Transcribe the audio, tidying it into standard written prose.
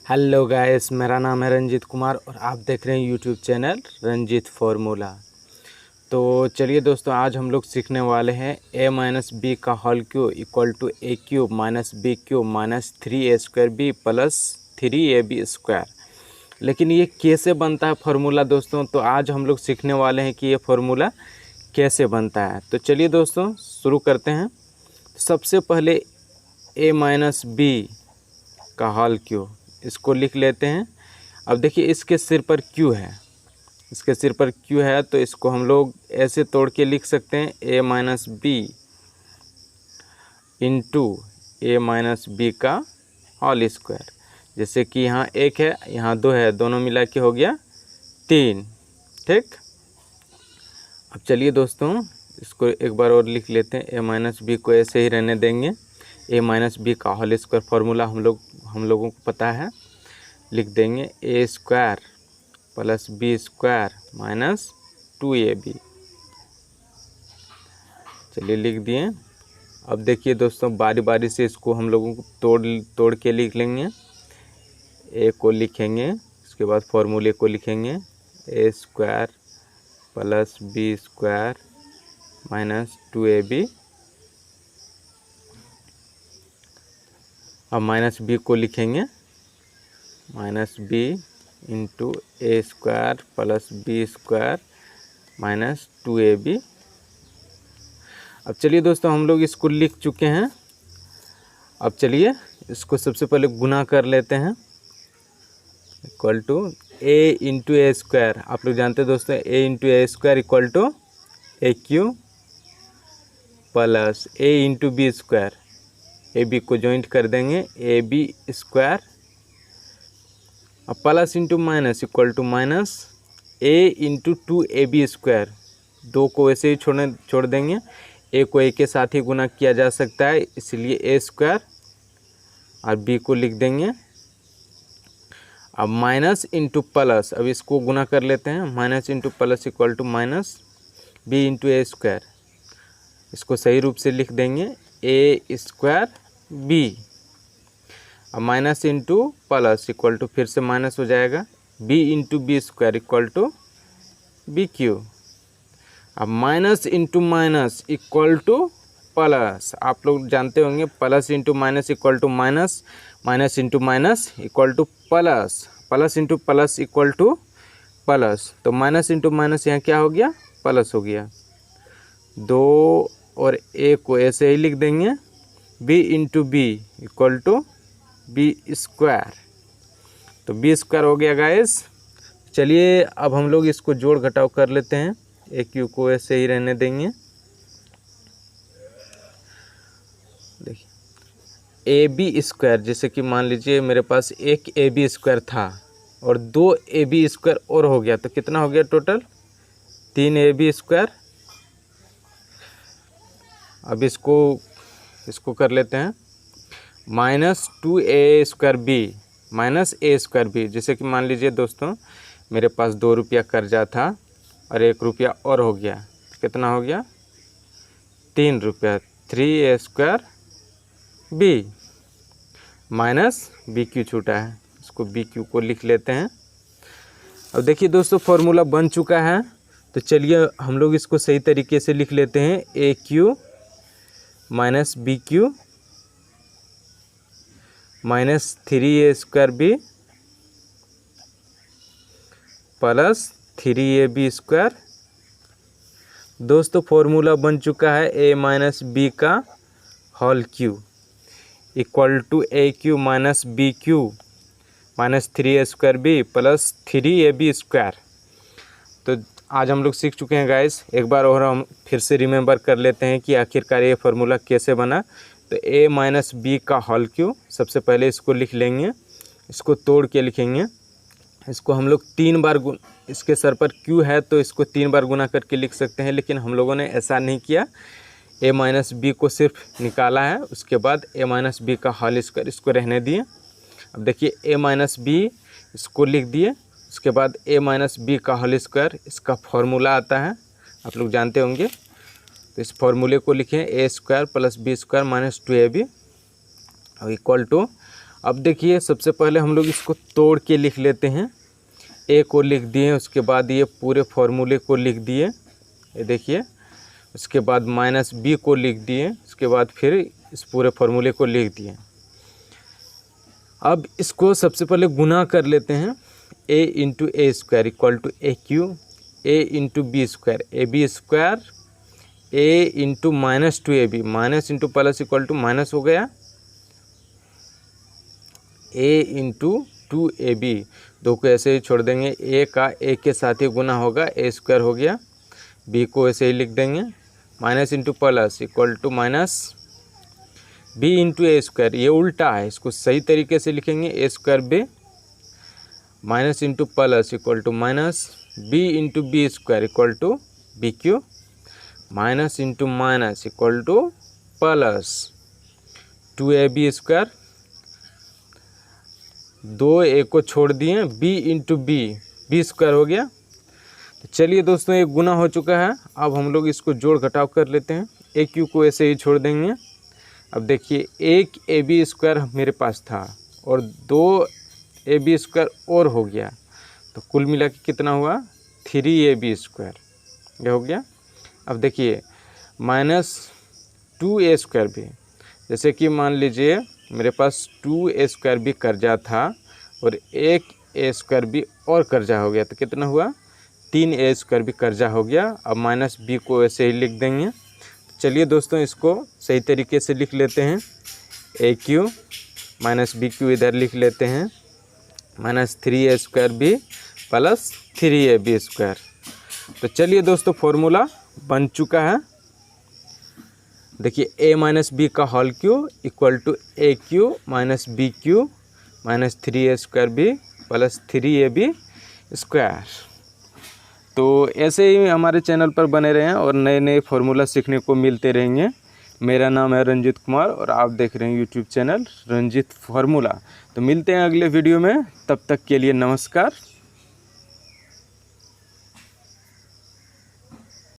Hello guys, मेरा नाम है रंजीत कुमार और आप देख रहे हैं यूट्यूब चैनल रंजीत फार्मूला। तो चलिए दोस्तों, आज हम लोग सीखने वाले हैं a माइनस बी का whole cube equal to A cube minus B cube minus 3a² b plus 3ab square. लेकिन ये कैसे बनता है फार्मूला दोस्तों, तो आज हम लोग सीखने वाले हैं कि ये फार्मूला कैसे बनता है। तो चलिए दोस्तों शुरू करते हैं। सबसे पहले a माइनस बी का होल क्यूब इसको लिख लेते हैं। अब देखिए इसके सिर पर Q है, इसके सिर पर Q है तो इसको हम लोग ऐसे तोड़ के लिख सकते हैं a minus B into A minus B का होल स्क्वायर। जैसे कि यहाँ 1 है, यहाँ 2 है, दोनों मिला के हो गया 3। ठीक, अब चलिए दोस्तों इसको एक बार और लिख लेते हैं। a माइनस बी को ऐसे ही रहने देंगे। a माइनस बी का होल स्क्वायर फार्मूला हम लोगों को पता है, लिख देंगे a square plus B square minus 2ab। चलिए लिख दिए। अब देखिए दोस्तों बारी बारी से इसको हम लोगों को तोड़ के लिख लेंगे। a को लिखेंगे, उसके बाद फॉर्मूले को लिखेंगे a square plus B square minus 2ab। अब माइनस बी को लिखेंगे minus B into A square plus B square minus 2ab। अब चलिए दोस्तों हम लोग इसको लिख चुके हैं। अब चलिए इसको सबसे पहले गुना कर लेते हैं। Equal to a into A square, आप लोग जानते हैं दोस्तों a into A square equal to A cube plus a into B square, A B को जॉइंट कर देंगे ए बी स्क्वायर। अब plus into minus equal to minus a into 2ab square. 2 को वैसे ही छोड़ देंगे, a को a के साथ ही गुना किया जा सकता है, इसलिए a स्क्वायर और b को लिख देंगे। अब माइनस इंटू प्लस, अब इसको गुना कर लेते हैं। Minus into plus equal to minus b into A square. इसको सही रूप से लिख देंगे a स्क्वायर b। अब minus into plus equal to फिर से माइनस हो जाएगा b into B square equal to B cube. अब minus into minus equal to plus, आप लोग जानते होंगे plus into minus equal to minus, minus into minus equal to plus, plus into plus equal to plus. तो minus into minus यहाँ क्या हो गया, प्लस हो गया। 2 और a को ऐसे ही लिख देंगे b into B equal to B square. तो बी स्क्वायर हो गया गाइस। चलिए अब हम लोग इसको जोड़ घटाव कर लेते हैं। ए क्यू को ऐसे ही रहने देंगे। देखिए ए बी स्क्वायर, जैसे कि मान लीजिए मेरे पास एक ए बी स्क्वायर था और 2 ए बी स्क्वायर और हो गया, तो कितना हो गया टोटल 3 ए बी स्क्वायर। अब इसको कर लेते हैं minus 2a square B minus A square B. जैसे कि मान लीजिए दोस्तों मेरे पास 2 रुपया कर्जा था और 1 रुपया और हो गया, तो कितना हो गया 3 रुपया, 3a square B minus B cube छूटा है, इसको बी क्यू को लिख लेते हैं। अब देखिए दोस्तों फॉर्मूला बन चुका है, तो चलिए हम लोग इसको सही तरीके से लिख लेते हैं। A cube minus B cube minus 3a square B plus 3ab square. दोस्तों फॉर्मूला बन चुका है a माइनस बी का whole cube equal to A cube minus B cube minus 3a square B plus 3ab square. तो आज हम लोग सीख चुके हैं गाइस। एक बार और हम फिर से रिमेंबर कर लेते हैं कि आखिरकार ये फार्मूला कैसे बना। तो a माइनस बी का होल क्यूब, सबसे पहले इसको लिख लेंगे, इसको तोड़ के लिखेंगे। इसको हम लोग 3 बार इसके सर पर Q है तो इसको 3 बार गुना करके लिख सकते हैं, लेकिन हम लोगों ने ऐसा नहीं किया। a माइनस बी को सिर्फ निकाला है, उसके बाद a माइनस बी का होल स्क्वायर इसको रहने दिए। अब देखिए a माइनस बी इसको लिख दिए, उसके बाद a माइनस बी का होल स्क्वायर, इसका फॉर्मूला आता है आप लोग जानते होंगे। तो इस फॉर्मूले को लिखें A square plus B square minus 2ab और इक्वल टू। अब देखिए सबसे पहले हम लोग इसको तोड़ के लिख लेते हैं। ए को लिख दिए, उसके बाद ये पूरे फॉर्मूले को लिख दिए, ये देखिए। उसके बाद माइनस बी को लिख दिए, उसके बाद फिर इस पूरे फॉर्मूले को लिख दिए। अब इसको सबसे पहले गुना कर लेते हैं। A into A square equal to A cube, A into B square A B square, A into minus two A B, minus into plus equal to minus हो गया, A into two A B, दो को ऐसे ही छोड़ देंगे, ए का ए के साथ ही गुना होगा, ए स्क्वायर हो गया, बी को ऐसे ही लिख देंगे, minus into plus equal to minus B into A square, ये उल्टा है, इसको सही तरीके से लिखेंगे, A square B, minus into plus equal to minus B into B square equal to B cube, minus into minus equal to plus two A B square, दो A को छोड़ दिए, B into B, B square हो गया। तो चलिए दोस्तों ये गुना हो चुका है। अब हम लोग इसको जोड़ घटाव कर लेते हैं। ए क्यू को ऐसे ही छोड़ देंगे। अब देखिए एक ए बी स्क्वायर मेरे पास था और दो ए बी स्क्वायर और हो गया, तो कुल मिला के कितना हुआ, 3ab स्क्वायर, ये हो गया। अब देखिए माइनस 2a स्क्वायर भी, जैसे कि मान लीजिए मेरे पास 2a स्क्वायर भी कर्जा था और एक a स्क्वायर भी और कर्जा हो गया, तो कितना हुआ, 3a स्क्वायर भी कर्जा हो गया। अब माइनस b को ऐसे ही लिख देंगे। चलिए दोस्तों इसको सही तरीके से लिख लेते हैं। A cube minus B cube इधर लिख लेते हैं, minus 3a square B plus 3ab square. तो चलिए दोस्तों फॉर्मूला बन चुका है। देखिए a माइनस बी का whole cube equal to A cube minus B cube minus 3a square B plus 3ab square. तो ऐसे ही हमारे चैनल पर बने रहें और नए नए फार्मूला सीखने को मिलते रहेंगे। मेरा नाम है रंजित कुमार और आप देख रहे हैं यूट्यूब चैनल रंजित फार्मूला। तो मिलते हैं अगले वीडियो में, तब तक के लिए नमस्कार।